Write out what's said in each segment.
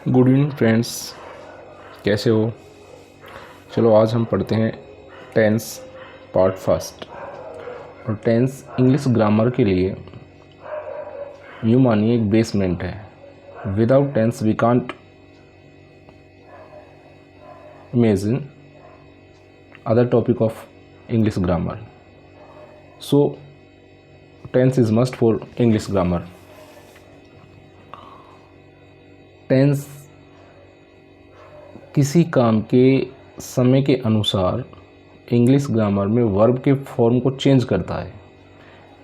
Good evening friends, कैसे हो। चलो आज हम पढ़ते हैं टेंस पार्ट फर्स्ट। और टेंस इंग्लिश ग्रामर के लिए यूँ मानिए एक बेसमेंट है। Without tense we can't imagine other topic of English grammar. So tense is must for English grammar. Tense किसी काम के समय के अनुसार इंग्लिश ग्रामर में वर्ब के फॉर्म को चेंज करता है।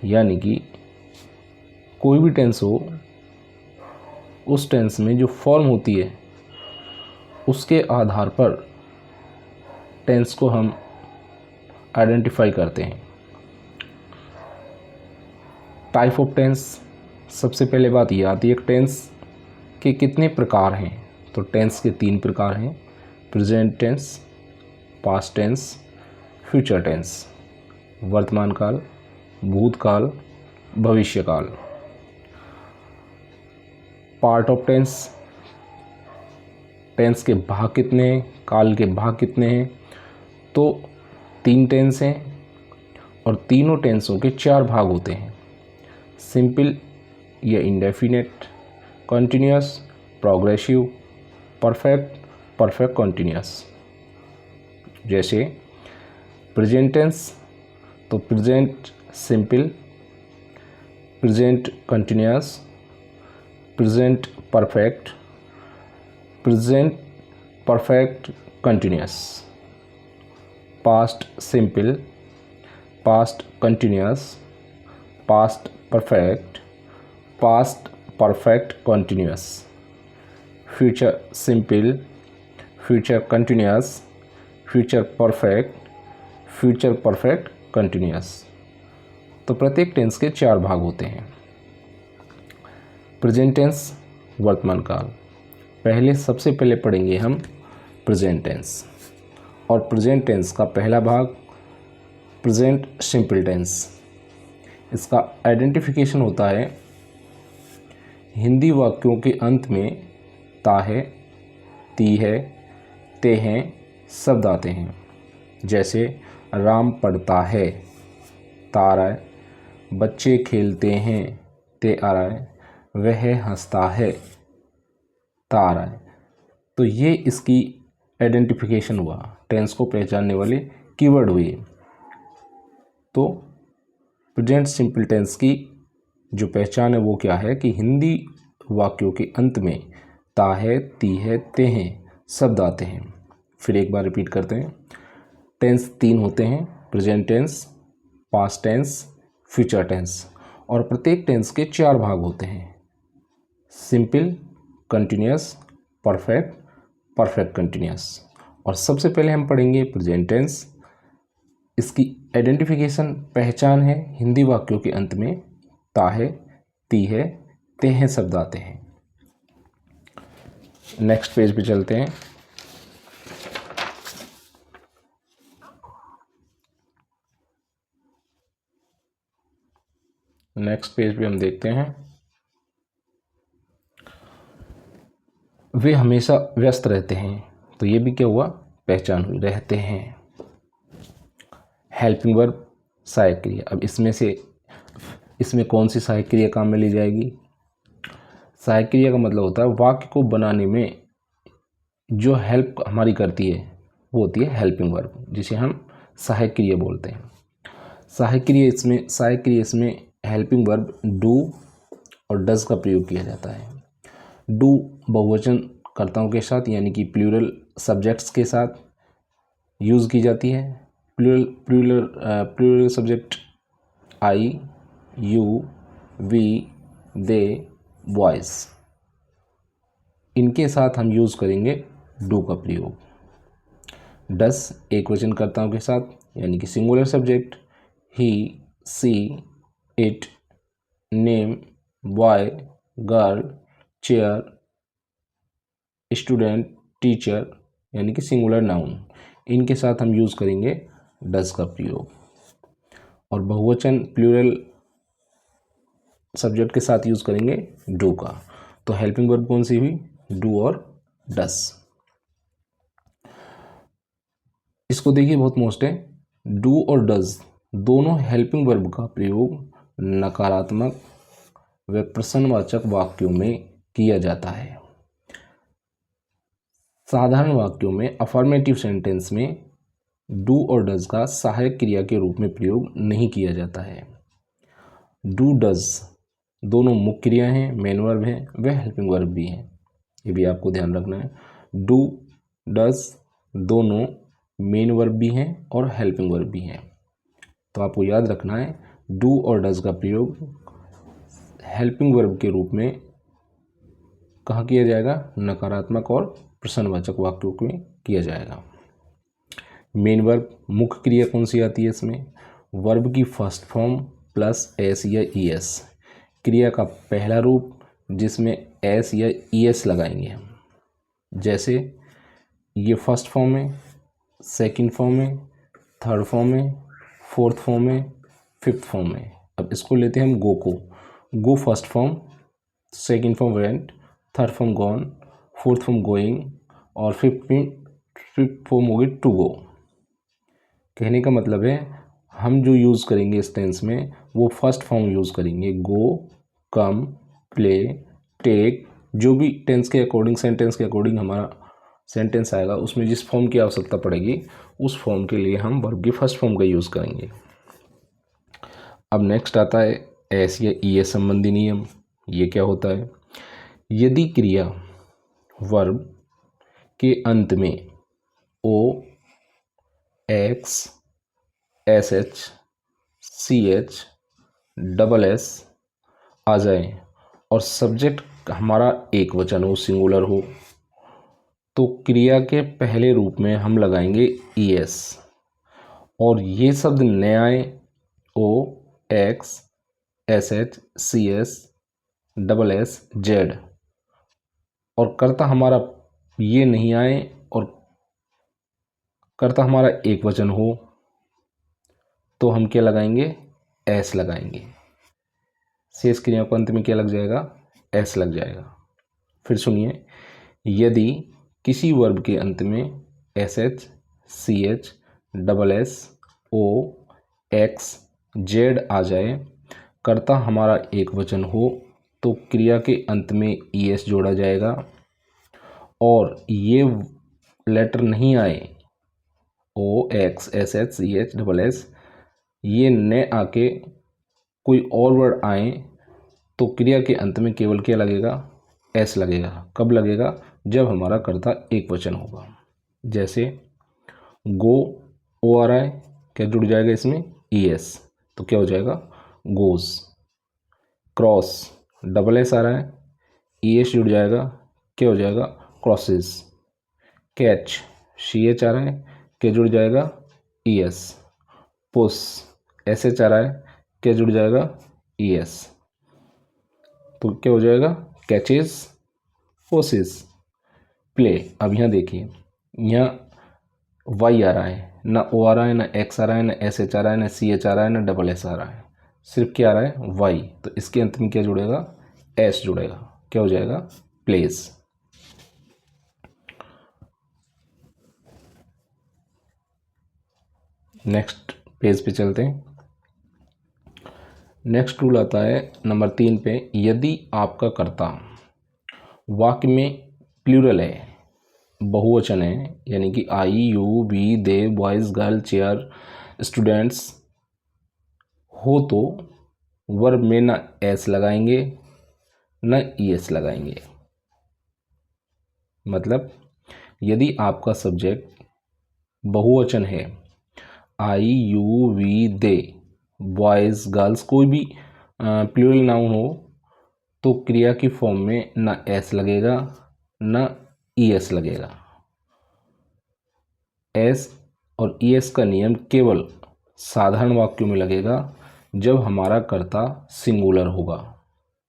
यानी कि कोई भी टेंस हो, उस टेंस में जो फॉर्म होती है उसके आधार पर टेंस को हम आइडेंटिफाई करते हैं। टाइप ऑफ टेंस, सबसे पहले बात ये आती है कि टेंस के कितने प्रकार हैं। तो टेंस के 3 प्रकार हैं: present tense, past tense, future tense. वर्तमान काल, भूतकाल, भविष्यकाल। पार्ट ऑफ टेंस, टेंस के भाग कितने हैं, काल के भाग कितने हैं। तो 3 टेंस हैं और तीनों टेंसों के 4 भाग होते हैं: सिंपल या indefinite, continuous, progressive, perfect, perfect continuous. जैसे प्रेजेंट टेंस, तो present simple, present continuous, present perfect, present perfect continuous. Past simple, past continuous, past perfect, past perfect continuous. Future simple, future continuous, future perfect, future perfect continuous. तो प्रत्येक tense के 4 भाग होते हैं। Present tense, वर्तमान काल। सबसे पहले पढ़ेंगे हम प्रेजेंट टेंस। और प्रेजेंट टेंस का पहला भाग प्रेजेंट सिंपल टेंस। इसका आइडेंटिफिकेशन होता है हिंदी वाक्यों के अंत में ता है, ती है, ते हैं शब्द आते हैं। जैसे राम पढ़ता है, ता आ रहा है। बच्चे खेलते हैं, ते आ रहा है। वह हंसता है, ता आ रहा है। तो ये इसकी आइडेंटिफिकेशन हुआ, टेंस को पहचानने वाले कीवर्ड हुए। तो प्रेजेंट सिंपल टेंस की जो पहचान है वो क्या है कि हिंदी वाक्यों के अंत में ता है, ती है, ते हैं शब्द आते हैं। फिर एक बार रिपीट करते हैं। टेंस 3 होते हैं: present tense, past tense, future tense. और प्रत्येक टेंस के 4 भाग होते हैं: simple, continuous, perfect, perfect continuous. और सबसे पहले हम पढ़ेंगे प्रेजेंट टेंस। इसकी आइडेंटिफिकेशन, पहचान है हिंदी वाक्यों के अंत में ता है, ती है, ते हैं शब्द आते हैं। नेक्स्ट पेज पे चलते हैं। नेक्स्ट पेज पे हम देखते हैं वे हमेशा व्यस्त रहते हैं। तो ये भी क्या हुआ, पहचान हुई, रहते हैं। हेल्पिंग वर्ब, सहायक क्रिया। अब इसमें कौन सी सहायक क्रिया काम में ली जाएगी। सहायक क्रिया का मतलब होता है वाक्य को बनाने में जो हेल्प हमारी करती है वो होती है हेल्पिंग वर्ब, जिसे हम सहायक क्रिया बोलते हैं। सहायक क्रिया इसमें हेल्पिंग वर्ब डू और डज का प्रयोग किया जाता है। डू बहुवचन कर्ताओं के साथ यानी कि प्लूरल सब्जेक्ट्स के साथ यूज़ की जाती है। Plural subject I, you, we, they, boys, इनके साथ हम यूज़ करेंगे डू का प्रयोग। डस एक वचन कर्ताओं के साथ यानी कि singular subject he, she, it, name, boy, girl, chair, student, teacher यानी कि सिंगुलर नाउन, इनके साथ हम यूज़ करेंगे डज का प्रयोग। और बहुवचन प्लूरल सब्जेक्ट के साथ यूज़ करेंगे डू का। तो हेल्पिंग वर्ब कौन सी हुई, डू और डस। इसको देखिए, बहुत मोस्ट है। डू और डज दोनों हेल्पिंग वर्ब का प्रयोग नकारात्मक व प्रश्नवाचक वाक्यों में किया जाता है। साधारण वाक्यों में अफर्मेटिव सेंटेंस में डू और डज का सहायक क्रिया के रूप में प्रयोग नहीं किया जाता है। डू डज दोनों मुख्य क्रिया हैं, मेन वर्ब हैं, व हेल्पिंग वर्ब भी हैं। ये भी आपको ध्यान रखना है। डू डज दोनों मेन वर्ब भी हैं और हेल्पिंग वर्ब भी हैं। तो आपको याद रखना है, डू और डज का प्रयोग हेल्पिंग वर्ब के रूप में कहाँ किया जाएगा? नकारात्मक और प्रश्नवाचक वाक्यों में किया जाएगा। मेन वर्ब मुख्य क्रिया कौन सी आती है इसमें? वर्ब की फर्स्ट फॉर्म प्लस एस या ई एस, क्रिया का पहला रूप जिसमें एस या ई एस लगाएंगे हम। जैसे ये फर्स्ट फॉर्म है, सेकंड फॉर्म है, थर्ड फॉर्म है, फोर्थ फॉर्म है, फिफ्थ फॉर्म है। अब इसको लेते हैं हम गो को। Go first form, second form went, third form gone, fourth form going और फिफ्थ फॉर्म होगी टू गो। कहने का मतलब है हम जो यूज़ करेंगे इस टेंस में वो फर्स्ट फॉर्म यूज़ करेंगे। गो, कम, प्ले, टेक, जो भी टेंस के अकॉर्डिंग, सेंटेंस के अकॉर्डिंग हमारा सेंटेंस आएगा उसमें जिस फॉर्म की आवश्यकता पड़ेगी उस फॉर्म के लिए हम वर्ब की फर्स्ट फॉर्म का यूज़ करेंगे। अब नेक्स्ट आता है एस या ई एस संबंधी नियम। ये क्या होता है? यदि क्रिया वर्ब के अंत में O, X, S H, C H, double S आ जाए और सब्जेक्ट हमारा एक वचन हो, सिंगुलर हो, तो क्रिया के पहले रूप में हम लगाएंगे ई एस। और ये शब्द न आए O, X, S H, C S, double S, Z, और कर्ता हमारा ये नहीं आए और कर्ता हमारा एक वचन हो, तो हम क्या लगाएंगे? एस लगाएंगे। शेष क्रिया को अंत में क्या लग जाएगा? एस लग जाएगा। फिर सुनिए, यदि किसी वर्ब के अंत में S H, C H, double S, O, X, Z आ जाए, कर्ता हमारा एक वचन हो, तो क्रिया के अंत में ई एस जोड़ा जाएगा। और ये लेटर नहीं आए, O, X, S H, C H, double S, ये न आके कोई और वर्ड आए, तो क्रिया के अंत में केवल क्या लगेगा? एस लगेगा। कब लगेगा? जब हमारा कर्ता एक वचन होगा। जैसे गो, ओ आ रहा है, क्या जुड़ जाएगा इसमें? ई एस, तो क्या हो जाएगा? गोज। क्रॉस, डबल एस आ रहा है, ई एस जुड़ जाएगा, क्या हो जाएगा? क्रॉसेस। कैच, सी एच आ रहा है, क्या जुड़ जाएगा? E S. Push, S H आ रहा है, क्या जुड़ जाएगा? ई एस, तो क्या हो जाएगा? Catches, possess. प्ले, अब यहाँ देखिए, यहाँ वाई आ रहा है, ना ओ आ रहा है, ना एक्स आ रहा है, ना एस एच आ रहा है, ना सी एच आ रहा है, ना डबल एस आ रहा है, सिर्फ क्या आ रहा है? वाई। तो इसके अंत में क्या जुड़ेगा? एस जुड़ेगा, क्या हो जाएगा? प्लेस। नेक्स्ट पेज पे चलते हैं। नेक्स्ट रूल आता है नंबर 3 पे। यदि आपका कर्ता वाक्य में प्लूरल है, बहुवचन है, यानी कि I, you, we, they, boys, girl, chair, students हो, तो वर्ब में ना एस लगाएंगे ना ई एस लगाएंगे। मतलब यदि आपका सब्जेक्ट बहुवचन है, I, you, we, they, boys, girls, कोई भी प्लूरल नाउन हो, तो क्रिया की फॉर्म में ना एस लगेगा ना ई एस लगेगा। एस और ई एस का नियम केवल साधारण वाक्यों में लगेगा जब हमारा कर्ता सिंगुलर होगा,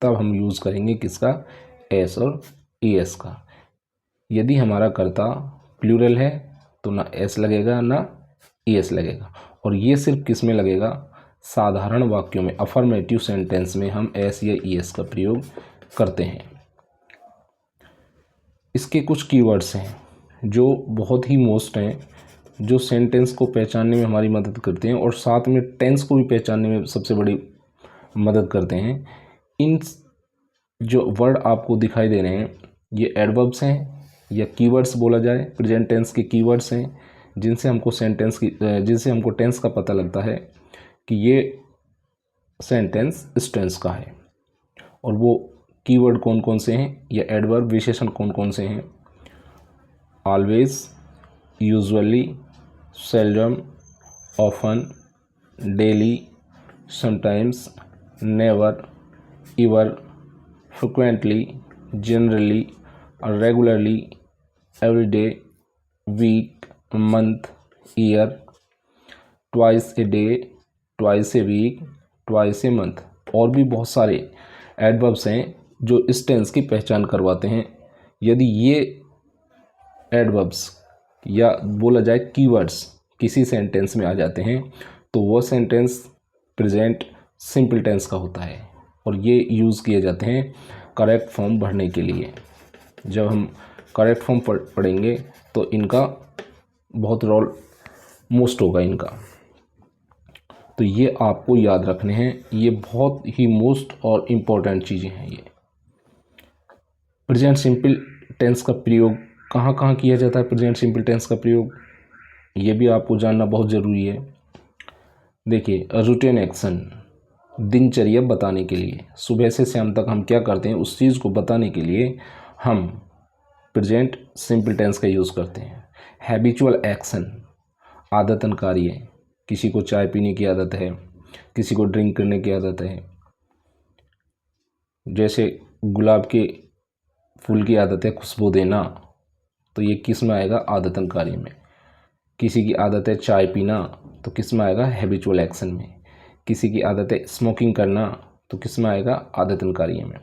तब हम यूज़ करेंगे किसका? एस और ई एस का। यदि हमारा कर्ता प्लूरल है तो ना एस लगेगा ना ई एस लगेगा। और ये सिर्फ किस में लगेगा? साधारण वाक्यों में, अफर्मेटिव सेंटेंस में हम एस या ई एस का प्रयोग करते हैं। इसके कुछ कीवर्ड्स हैं जो बहुत ही मोस्ट हैं, जो सेंटेंस को पहचानने में हमारी मदद करते हैं और साथ में टेंस को भी पहचानने में सबसे बड़ी मदद करते हैं। इन जो वर्ड आपको दिखाई दे रहे हैं ये एडवर्ब्स हैं या कीवर्ड्स बोला जाए, प्रेजेंट टेंस के कीवर्ड्स हैं जिनसे हमको टेंस का पता लगता है कि ये सेंटेंस इस टेंस का है। और वो कीवर्ड कौन कौन से हैं या एडवर्ब विशेषण कौन कौन से हैं? Always, usually, seldom, often, daily, sometimes, never, ever, frequently, generally, regularly, every day, week, month, year, twice a day, twice a week, twice a month। और भी बहुत सारे एडवर्ब्स हैं जो इस टेंस की पहचान करवाते हैं। यदि ये एडवर्ब्स या बोला जाए कीवर्ड्स किसी सेंटेंस में आ जाते हैं तो वो सेंटेंस प्रेजेंट सिंपल टेंस का होता है और ये यूज़ किए जाते हैं करेक्ट फॉर्म भरने के लिए। जब हम करेक्ट फॉर्म पढ़ेंगे तो इनका बहुत रोल मोस्ट होगा इनका, तो ये आपको याद रखने हैं। ये बहुत ही मोस्ट और इम्पोर्टेंट चीज़ें हैं। ये प्रेजेंट सिंपल टेंस का प्रयोग कहाँ कहाँ किया जाता है, प्रेजेंट सिंपल टेंस का प्रयोग ये भी आपको जानना बहुत ज़रूरी है। देखिए, रूटीन एक्शन, दिनचर्या बताने के लिए, सुबह से शाम तक हम क्या करते हैं उस चीज़ को बताने के लिए हम प्रेजेंट सिंपल टेंस का यूज़ करते हैं। हैबिचुअल एक्शन, आदतन कार्य, किसी को चाय पीने की आदत है, किसी को ड्रिंक करने की आदत है, जैसे गुलाब के फूल की आदत है खुशबू देना, तो ये किस में आएगा? आदतन कार्य में। किसी की आदत है चाय पीना तो किस में आएगा? हैबिचुअल एक्शन में। किसी की आदत है स्मोकिंग करना तो किस में आएगा? आदतन कार्य में।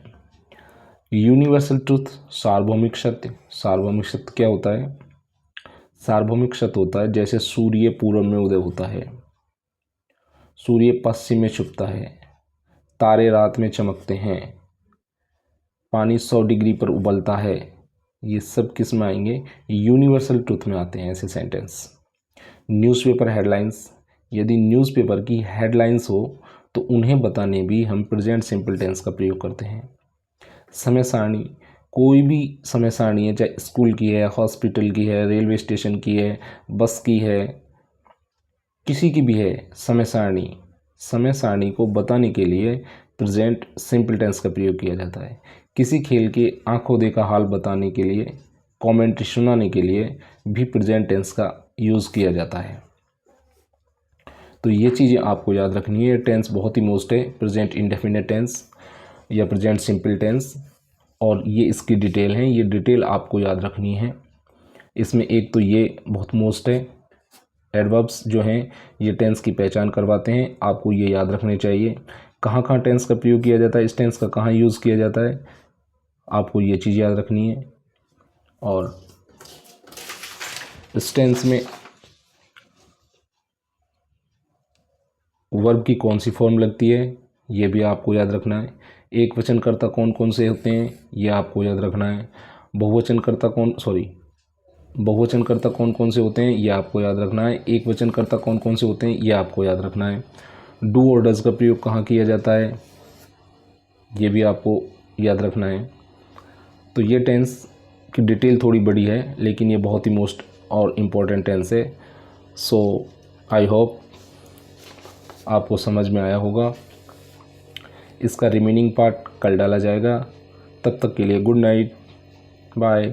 यूनिवर्सल ट्रुथ, सार्वभौमिक सत्य। सार्वभौमिक सत्य क्या होता है? सार्वभौमिक सत्य होता है जैसे सूर्य पूर्व में उदय होता है, सूर्य पश्चिम में छुपता है, तारे रात में चमकते हैं, पानी 100 डिग्री पर उबलता है। ये सब किस में आएंगे? यूनिवर्सल ट्रुथ में आते हैं ऐसे सेंटेंस। न्यूज़पेपर हेडलाइंस, यदि न्यूज़पेपर की हेडलाइंस हो तो उन्हें बताने भी हम प्रेजेंट सिंपल टेंस का प्रयोग करते हैं। समय सारणी, कोई भी समय सारणी है, चाहे स्कूल की है, हॉस्पिटल की है, रेलवे स्टेशन की है, बस की है, किसी की भी है समय सारणी, समय सारणी को बताने के लिए प्रेजेंट सिंपल टेंस का प्रयोग किया जाता है। किसी खेल के आंखों देखा हाल बताने के लिए, कमेंट्री सुनाने के लिए भी प्रेजेंट टेंस का यूज़ किया जाता है। तो ये चीज़ें आपको याद रखनी है। टेंस बहुत ही मोस्ट है, प्रेजेंट इंडेफिनिट टेंस या प्रेजेंट सिंपल टेंस, और ये इसकी डिटेल है। ये डिटेल आपको याद रखनी है। इसमें एक तो ये बहुत मोस्ट है, एडवर्ब्स जो हैं ये टेंस की पहचान करवाते हैं, आपको ये याद रखने चाहिए। कहाँ कहाँ टेंस का प्रयोग किया जाता है, इस टेंस का कहाँ यूज़ किया जाता है, आपको ये चीज़ याद रखनी है। और इस टेंस में वर्ब की कौन सी फॉर्म लगती है ये भी आपको याद रखना है। एक वचनकर्ता कौन कौन से होते हैं ये आपको याद रखना है। बहुवचनकर्ता कौन कौन से होते हैं ये आपको याद रखना है। एक वचनकर्ता कौन कौन से होते हैं ये आपको याद रखना है। डू और डज का प्रयोग कहाँ किया जाता है ये भी आपको याद रखना है। तो ये टेंस की डिटेल थोड़ी बड़ी है लेकिन ये बहुत ही मोस्ट और इम्पोर्टेंट टेंस है। सो आई होप आपको समझ में आया होगा। इसका रिमेनिंग पार्ट कल डाला जाएगा। तब तक के लिए गुड नाइट, बाय।